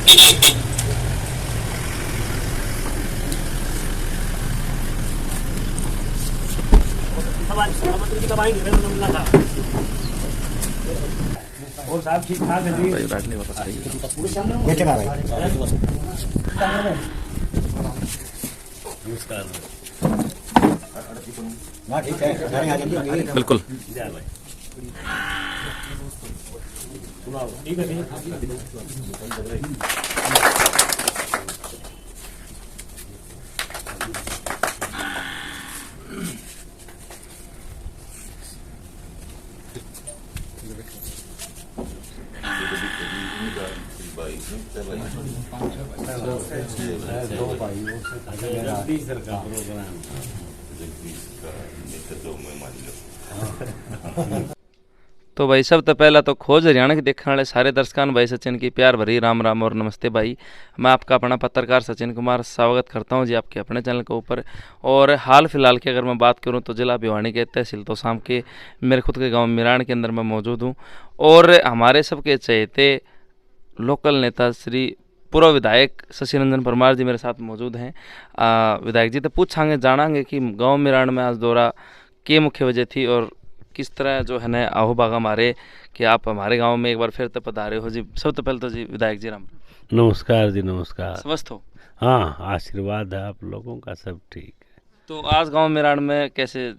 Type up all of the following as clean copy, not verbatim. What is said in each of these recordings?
और साहब ठीक ठाक है जी। बैठने वापस आइए। नमस्कार। ठीक है, बिल्कुल। ठीक है। तो भाई सब तो पहला तो खोज हरियाणा के देखने वाले सारे दर्शकों भाई सचिन की प्यार भरी राम राम और नमस्ते भाई। मैं आपका अपना पत्रकार सचिन कुमार स्वागत करता हूं जी आपके अपने चैनल के ऊपर। और हाल फिलहाल की अगर मैं बात करूं तो जिला भिवानी के तहसील तोशाम के मेरे खुद के गांव मिराण के अंदर मैं मौजूद हूं। और हमारे सबके चहेते लोकल नेता श्री पूर्व विधायक शशि रंजन परमार जी मेरे साथ मौजूद हैं। विधायक जी तो पूछांगे जानांगे कि गाँव मिराण में आज दौरा के मुख्य वजह थी और किस तरह जो है ना आहो बागा मारे कि आप हमारे गांव में एक बार फिर तो पधारे हो जी। सब तो पहले तो जी विधायक जी राम नमस्कार जी, नमस्कार। स्वस्थ हो? हाँ, आशीर्वाद है आप लोगों का, सब ठीक है। तो आज गांव मिराण में कैसे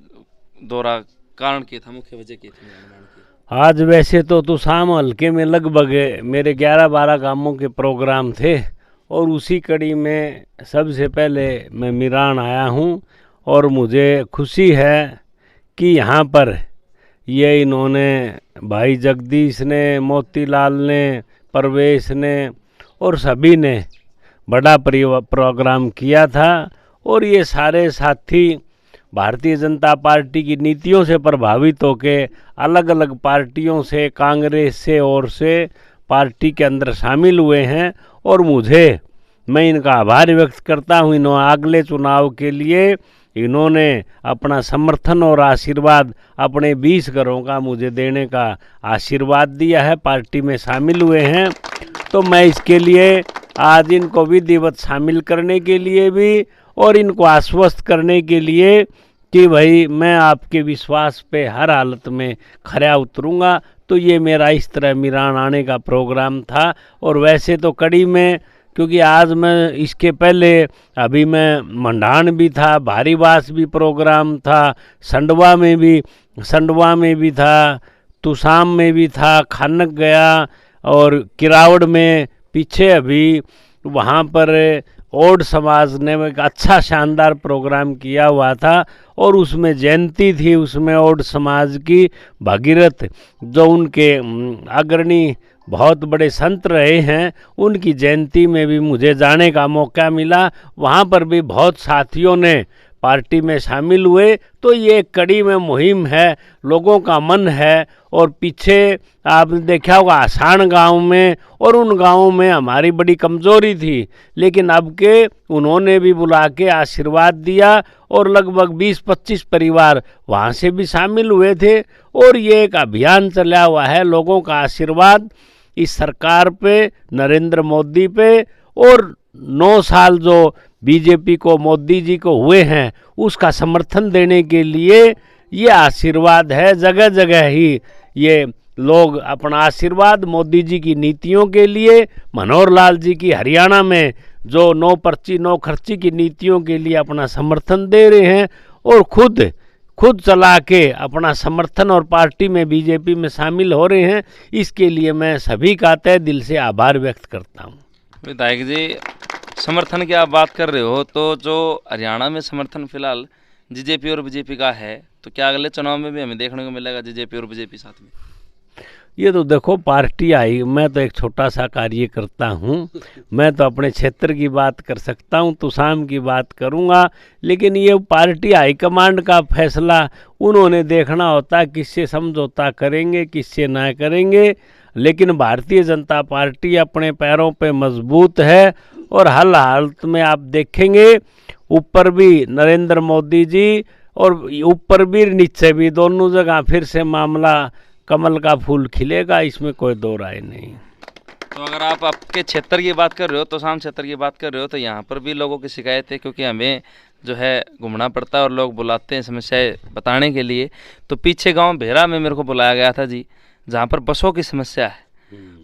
दौरा, कारण क्या था, मुख्य वजह क्या थी मिराण की? आज वैसे तो तुसाम हल्के में लगभग मेरे 11-12 गांवों के प्रोग्राम थे और उसी कड़ी में सबसे पहले मैं मिराण आया हूँ। और मुझे खुशी है कि यहाँ पर ये इन्होंने भाई जगदीश ने, मोतीलाल ने, परवेश ने और सभी ने बड़ा प्रोग्राम किया था। और ये सारे साथी भारतीय जनता पार्टी की नीतियों से प्रभावित होकर अलग अलग पार्टियों से, कांग्रेस से और से पार्टी के अंदर शामिल हुए हैं। और मैं इनका आभार व्यक्त करता हूँ। इन्होंने अगले चुनाव के लिए इन्होंने अपना समर्थन और आशीर्वाद अपने 20 घरों का मुझे देने का आशीर्वाद दिया है, पार्टी में शामिल हुए हैं। तो मैं इसके लिए आज इनको विधिवत शामिल करने के लिए भी और इनको आश्वस्त करने के लिए कि भाई मैं आपके विश्वास पे हर हालत में खरा उतरूंगा। तो ये मेरा इस तरह मिराण आने का प्रोग्राम था। और वैसे तो कड़ी में, क्योंकि आज मैं इसके पहले अभी मैं मंडान भी था, भारीवास भी प्रोग्राम था, संडवा में भी था, तुसाम में भी था, खानक गया और किरावड़ में पीछे अभी वहाँ पर ओड समाज ने एक अच्छा शानदार प्रोग्राम किया हुआ था। और उसमें जयंती थी, उसमें ओड समाज की भगीरथ जो उनके अग्रणी बहुत बड़े संत रहे हैं, उनकी जयंती में भी मुझे जाने का मौका मिला। वहाँ पर भी बहुत साथियों ने पार्टी में शामिल हुए। तो ये एक कड़ी में मुहिम है, लोगों का मन है। और पीछे आपने देखा होगा आसाण गांव में और उन गांवों में हमारी बड़ी कमजोरी थी, लेकिन अब के उन्होंने भी बुला के आशीर्वाद दिया और लगभग 20-25 परिवार वहाँ से भी शामिल हुए थे। और ये एक अभियान चला हुआ है, लोगों का आशीर्वाद इस सरकार पे, नरेंद्र मोदी पे, और 9 साल जो बीजेपी को, मोदी जी को हुए हैं, उसका समर्थन देने के लिए ये आशीर्वाद है। जगह जगह ही ये लोग अपना आशीर्वाद मोदी जी की नीतियों के लिए, मनोहर लाल जी की हरियाणा में जो 9 पर्ची 9 खर्ची की नीतियों के लिए अपना समर्थन दे रहे हैं। और खुद चला के अपना समर्थन और पार्टी में, बीजेपी में शामिल हो रहे हैं। इसके लिए मैं सभी का तहे दिल से आभार व्यक्त करता हूँ। विधायक जी, समर्थन की आप बात कर रहे हो, तो जो हरियाणा में समर्थन फिलहाल जीजेपी और बीजेपी का है, तो क्या अगले चुनाव में भी हमें देखने को मिलेगा जीजेपी और बीजेपी साथ में? ये तो देखो, पार्टी आई, मैं तो एक छोटा सा कार्य करता हूँ। मैं तो अपने क्षेत्र की बात कर सकता हूँ, तुसाम की बात करूँगा, लेकिन ये पार्टी हाईकमांड का फैसला उन्होंने देखना होता है, किससे समझौता करेंगे, किससे ना करेंगे। लेकिन भारतीय जनता पार्टी अपने पैरों पे मजबूत है। और हर हालत में आप देखेंगे, ऊपर भी नरेंद्र मोदी जी और ऊपर भी नीचे भी, दोनों जगह फिर से मामला कमल का फूल खिलेगा, इसमें कोई दो राय नहीं। तो अगर आप आपके क्षेत्र की बात कर रहे हो, तोशाम क्षेत्र की बात कर रहे हो, तो यहाँ पर भी लोगों की शिकायत है, क्योंकि हमें जो है घूमना पड़ता है और लोग बुलाते हैं समस्याएं बताने के लिए। तो पीछे गांव भेरा में मेरे को बुलाया गया था जी, जहाँ पर बसों की समस्या है,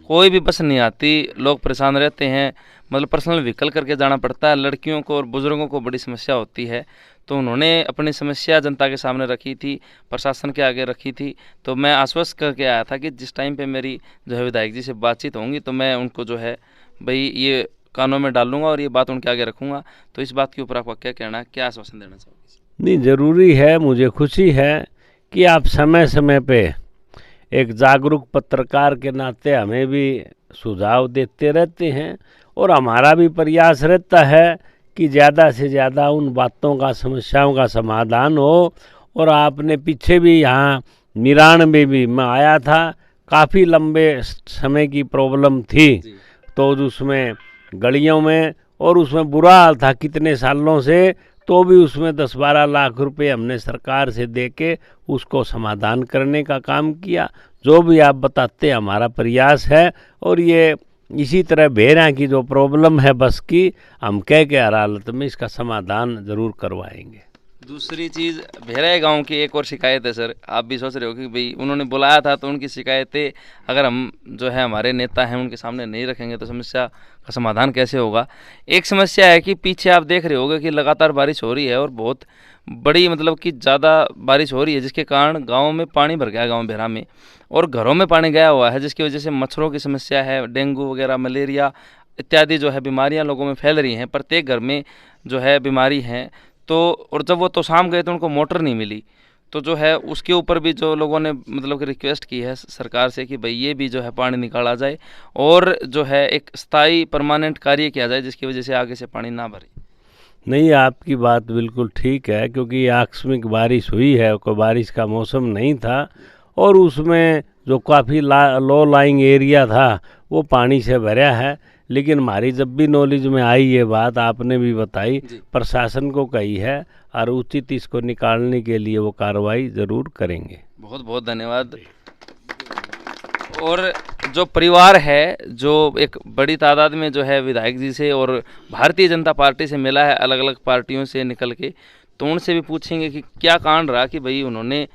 कोई भी बस नहीं आती, लोग परेशान रहते हैं, मतलब पर्सनल व्हीकल करके जाना पड़ता है। लड़कियों को और बुजुर्गों को बड़ी समस्या होती है। तो उन्होंने अपनी समस्या जनता के सामने रखी थी, प्रशासन के आगे रखी थी। तो मैं आश्वस्त करके आया था कि जिस टाइम पे मेरी जो है विधायक जी से बातचीत होंगी तो मैं उनको जो है भाई ये कानों में डालूंगा और ये बात उनके आगे रखूंगा। तो इस बात के ऊपर आपका क्या कहना है, क्या आश्वासन देना चाहोगे? नहीं, ज़रूरी है, मुझे खुशी है कि आप समय समय पे एक जागरूक पत्रकार के नाते हमें भी सुझाव देते रहते हैं, और हमारा भी प्रयास रहता है कि ज़्यादा से ज़्यादा उन बातों का, समस्याओं का समाधान हो। और आपने पीछे भी यहाँ मिरान में भी मैं आया था, काफ़ी लंबे समय की प्रॉब्लम थी, तो उसमें गलियों में और उसमें बुरा हाल था कितने सालों से, तो भी उसमें 10-12 लाख रुपए हमने सरकार से दे के उसको समाधान करने का काम किया। जो भी आप बताते हैं हमारा प्रयास है, और ये इसी तरह भेरा की जो प्रॉब्लम है बस की, हम कह के हर हालत में इसका समाधान ज़रूर करवाएंगे। दूसरी चीज़, भेरा गांव की एक और शिकायत है सर, आप भी सोच रहे हो कि भाई उन्होंने बुलाया था तो उनकी शिकायतें अगर हम जो है हमारे नेता हैं उनके सामने नहीं रखेंगे तो समस्या का समाधान कैसे होगा। एक समस्या है कि पीछे आप देख रहे होगे कि लगातार बारिश हो रही है और बहुत बड़ी मतलब कि ज़्यादा बारिश हो रही है, जिसके कारण गाँव में पानी भर गया, गाँव भेरा में, और घरों में पानी गया हुआ है, जिसकी वजह से मच्छरों की समस्या है, डेंगू वगैरह, मलेरिया इत्यादि जो है बीमारियां लोगों में फैल रही हैं, प्रत्येक घर में जो है बीमारी है। तो और जब वो तोशाम गए तो उनको मोटर नहीं मिली, तो जो है उसके ऊपर भी जो लोगों ने मतलब कि रिक्वेस्ट की है सरकार से कि भाई ये भी जो है पानी निकाला जाए और जो है एक स्थायी परमानेंट कार्य किया जाए, जिसकी वजह से आगे से पानी ना भरे। नहीं, आपकी बात बिल्कुल ठीक है, क्योंकि आकस्मिक बारिश हुई है, कोई बारिश का मौसम नहीं था, और उसमें जो काफ़ी लो लाइंग एरिया था वो पानी से भरा है। लेकिन हमारी जब भी नॉलेज में आई ये बात, आपने भी बताई, प्रशासन को कही है, और उचित इसको निकालने के लिए वो कार्रवाई ज़रूर करेंगे। बहुत बहुत धन्यवाद। और जो परिवार है जो एक बड़ी तादाद में जो है विधायक जी से और भारतीय जनता पार्टी से मिला है, अलग अलग पार्टियों से निकल के, तो उनसे भी पूछेंगे कि क्या कारण रहा कि भाई उन्होंने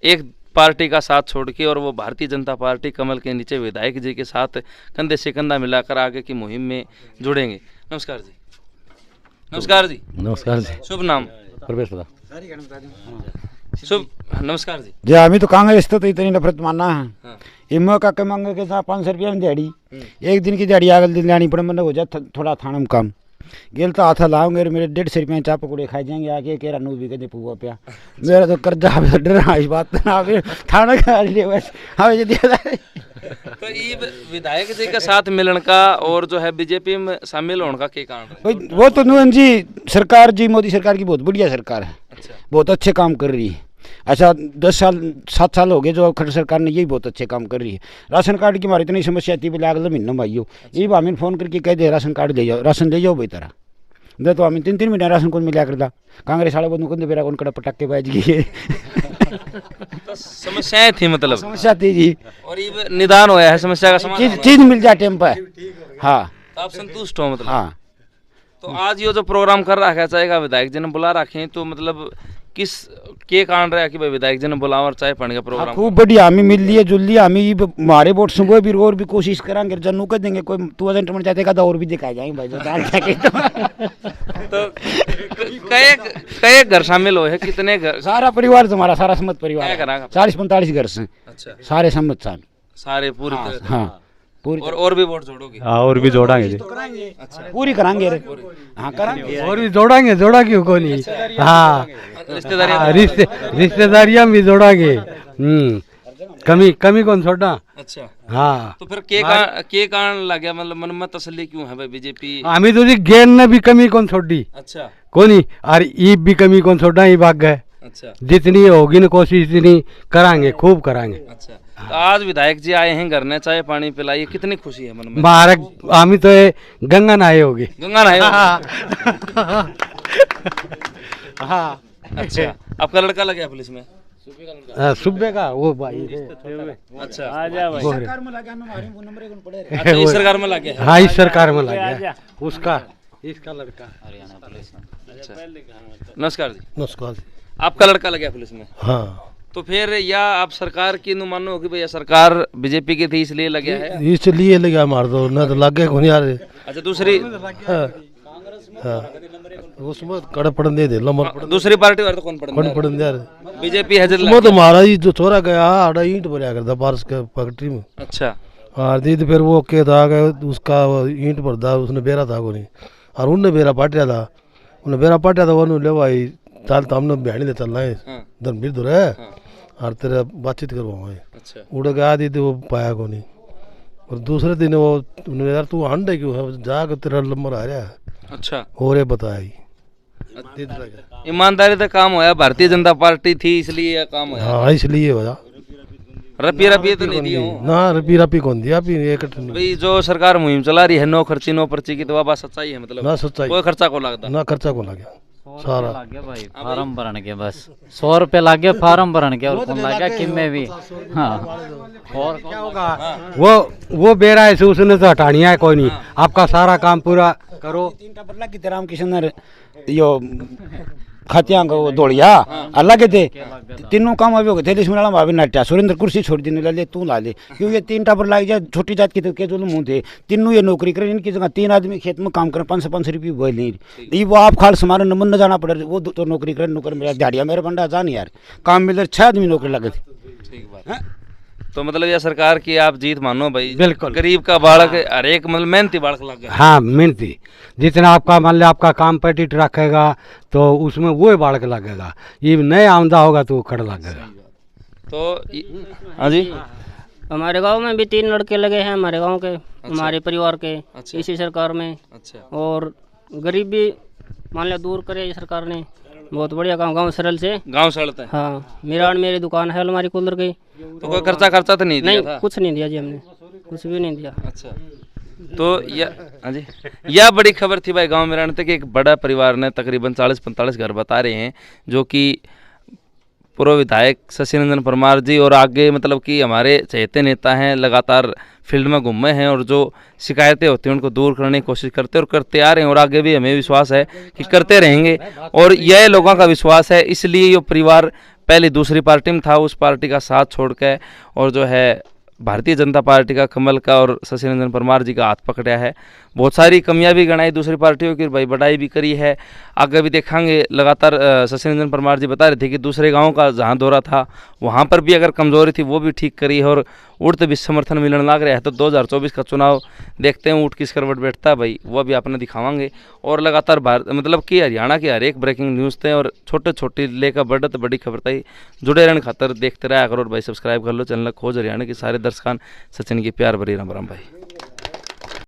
एक पार्टी का साथ छोड़ के और वो भारतीय जनता पार्टी कमल के नीचे विधायक जी के साथ कंधे से कंधा मिलाकर आगे की मुहिम में जुड़ेंगे। नमस्कार जी। नमस्कार जी। नमस्कार जी। शुभ नाम? प्रवेश पता। शुभ नमस्कार जी। जी हमें तो कांग्रेस तो इतनी नफरत मानना है। इमो का के मांगे के साथ 500 रुपया में दिहाड़ी, एक दिन की दिहाड़ी आगल दिन लानी पड़े, मतलब हो जाए थोड़ा थाना में काम गेल तो हाथ लाऊंगे मेरे 150 रुपये चाप पकौड़े खाए जाएंगे आके केरा नू भी कहते पुआ पे मेरा तो कर्जा डर इस बात थाना का लिए बस हमें दिया। तो ये विधायक जी के साथ मिलन का और जो है बीजेपी में शामिल होने का क्या कारण है? वो तो नून जी सरकार जी, मोदी सरकार की बहुत बढ़िया सरकार है। अच्छा। बहुत अच्छे काम कर रही है। अच्छा 7 साल हो गए जो खड़ सरकार ने, यही बहुत अच्छे काम कर रही है। राशन कार्ड की हमारी इतनी समस्या थी, बोले अगले महीने में आइयो, ये हमें फ़ोन करके कह दे राशन कार्ड ले जाओ, राशन ले जाओ भाई तरह दे, तो हमें 3-3 महीने राशन कौन मिला करता। कांग्रेस वाले बंधु कौन बेरा कौन कड़ा पटाखे बाज गए। तो समस्याएं थी, मतलब समस्या थी जी, और ये निदान होया है समस्या का समाधान, चीज मिल जाए टाइम पर। हाँ तो आप संतुष्ट हो मतलब? हाँ। तो आज ये जो प्रोग्राम कर रखा चाहेगा विधायक जी ने बुला रखे, तो मतलब किस के कारण रहा कि भाई विधायक जी ने बुलाओ और चाय पानी का प्रोग्राम? खूब बढ़िया, हमें मिल लिए जुल लिए, हमें हमारे वोट सुबह भी और भी कोशिश करेंगे, जनू कर देंगे कोई 2000 चाहते का और भी दिखाए जाएंगे भाई। तो कई घर शामिल हो है, कितने घर? सारा परिवार तुम्हारा, सारा सम्मत परिवार, 40-45 घर से। अच्छा, सारे सम्मत सारे पूरी तरह? हाँ पूरी। और भी वोट जोड़ोगे? हाँ और भी जोड़ांगे जी। अच्छा, पूरी कराएंगे। हाँ कराएंगे, और भी जोड़ांगे, जोड़ा क्यों को नहीं। हाँ रिश्तेदारियाँ भी जोड़ांगे। कमी कौन छोड़ा। अच्छा हाँ तो फिर के कारण लग गया, मतलब मन में तसल्ली क्यों है भाई बीजेपी? हमें तो जी गेन ने भी कमी कौन छोड़ी। अच्छा कोनी और ईब भी कमी कौन छोड़ा, ही भाग गए। अच्छा, जितनी होगी ना कोशिश इतनी करांगे, खूब करांगे। अच्छा तो आज विधायक जी आए हैं घर ने, चाय पानी पिलाइए, कितनी खुशी है मन में? महाराज हमें तो गंगा नहाए होगी। गंगा नहाए? हाँ। अच्छा, आपका लड़का लग गया पुलिस में? सुबह का वो भाई अच्छा आ जा भाई। सरकार में लगा हमारे वो नंबर एक पड़े रहे। अच्छा, इस सरकार में लग गया है। हाँ इस सरकार में लग गया उसका इसका लड़का। अच्छा नमस्कार जी, नमस्कार। आपका लड़का लग गया पुलिस में, हाँ तो फिर या आप सरकार की नुमानो हो कि भैया सरकार बीजेपी की थी इसलिए लग गया है? इसलिए लगा मार दो ना तो लग गए कौन यार। अच्छा दूसरी उसमें कड़े पड़न दे नंबर दूसरी पार्टी वाले तो कौन कौन पड़े? पड़न यार। बीजेपी है उसमें तो महाराज जी जो छोरा गया आड़ा ईंट भरया करता बारिश के फैक्ट्री में। अच्छा और दी फिर वो के था उसका ईंट भरदा उसने बेरा था को नहीं और उनने बेरा पाटिया था, उन्हें बेरा पाटिया था वो ले भाई चल तो हमने बहनी ले चलना है हाँ। धर्मवीर धुर है और तेरा बातचीत करवाओ। अच्छा उड़ गया दी तो वो पाया को नहीं। और दूसरे दिन वो उन्होंने यार तू अंडे क्यों है जाकर तेरा नंबर आ रहा है। अच्छा और ये बताया ईमानदारी का काम होया, भारतीय जनता पार्टी थी इसलिए यह काम होया। हाँ इसलिए वजह रपिया रपिया तो नहीं दिया हूँ। ना रपी रपी कौन दिया अभी एक भाई जो सरकार मुहिम चला रही है नो खर्ची नो पर्ची की, तो वह बात सच्चाई है, मतलब ना सच्चाई कोई खर्चा को लगता। ना खर्चा को लगा सारा लग गया भाई फार्म भरन के, बस 100 रुपये लग गया फार्म भरन के और कौन लग गया कि में भी। हाँ और क्या होगा वो बेरा ऐसे उसने तो हटानिया है कोई नहीं, आपका सारा काम पूरा करो। 3 टापर लग गए राम किशन यो खतिया को दौड़िया अलग थे तीनों काम अभी हो गए थे। इसमें भाभी नट्या सुरेंद्र कुर्सी छोड़ देने ला ले तू ला ले क्यों ये 3 टापर लाग जाए छोटी जात की तो के जो मुंह थे तीनों ये नौकरी करें, इनकी जगह 3 आदमी खेत में काम करें 500 रुपये बोल नहीं ये वो आप खाल समारे नंबर न जाना पड़े वो तो नौकरी करें नौकर मेरा दिहाड़िया मेरे बंडा जान यार काम मिले 6 आदमी नौकरी लगे थे। ठीक बात। तो मतलब यह सरकार की आप जीत मानो भाई, बिल्कुल। गरीब का बालक हर एक मतलब मेहनती बालक लग गया। हाँ मेहनती जितना आपका मान लिया आपका काम पेटिट रखेगा तो उसमें वो बाढ़ के लगेगा, ये नए आमदा होगा तो खड़ा लगेगा। तो हाँ जी हमारे गांव में भी 3 लड़के लगे हैं हमारे गांव के, हमारे परिवार के। अच्छा। इसी सरकार में। अच्छा और गरीबी मान लिया दूर करे ये सरकार ने, बहुत बढ़िया काम गांव सरल से। गांव सड़ता है। हाँ मीरान मेरी दुकान है अलमारी कूलर की। तो कोई खर्चा तो नहीं दिया नहीं था? कुछ नहीं दिया जी हमने, कुछ भी नहीं दिया। अच्छा तो हाँ जी यह बड़ी खबर थी भाई गांव में रहने तक एक बड़ा परिवार ने तकरीबन 40-45 घर बता रहे हैं, जो कि पूर्व विधायक शशि नंदन परमार जी और आगे मतलब कि हमारे चहेते नेता हैं, लगातार फील्ड में घूमे हैं और जो शिकायतें होती हैं उनको दूर करने की कोशिश करते और करते आ रहे हैं और आगे भी हमें विश्वास है कि करते रहेंगे। और यह लोगों का विश्वास है, इसलिए ये परिवार पहले दूसरी पार्टी में था, उस पार्टी का साथ छोड़ के और जो है भारतीय जनता पार्टी का कमल का और शशि नंदन परमार जी का हाथ पकड़ा है। बहुत सारी कमियां भी गणाई दूसरी पार्टियों की, भाई बढ़ाई भी करी है, आगे भी देखेंगे। लगातार शशि नंदन परमार जी बता रहे थे कि दूसरे गांव का जहां दौरा था वहां पर भी अगर कमजोरी थी वो भी ठीक करी है और उठ भी समर्थन मिलने लग रहा है। तो 2024 का चुनाव देखते हैं उठ किस करवट बैठता है भाई, वो भी आपने दिखावांगे। और लगातार मतलब कि हरियाणा की हर एक ब्रेकिंग न्यूज़ थे और छोटे छोटी लेकर बढ़त बड़ी खबर थी, जुड़े रहने खातर देखते रहा करो और भाई सब्सक्राइब कर लो चैनल खोज हरियाणा की सारे दर्शकान सचिन की प्यार भरी राम राम भाई।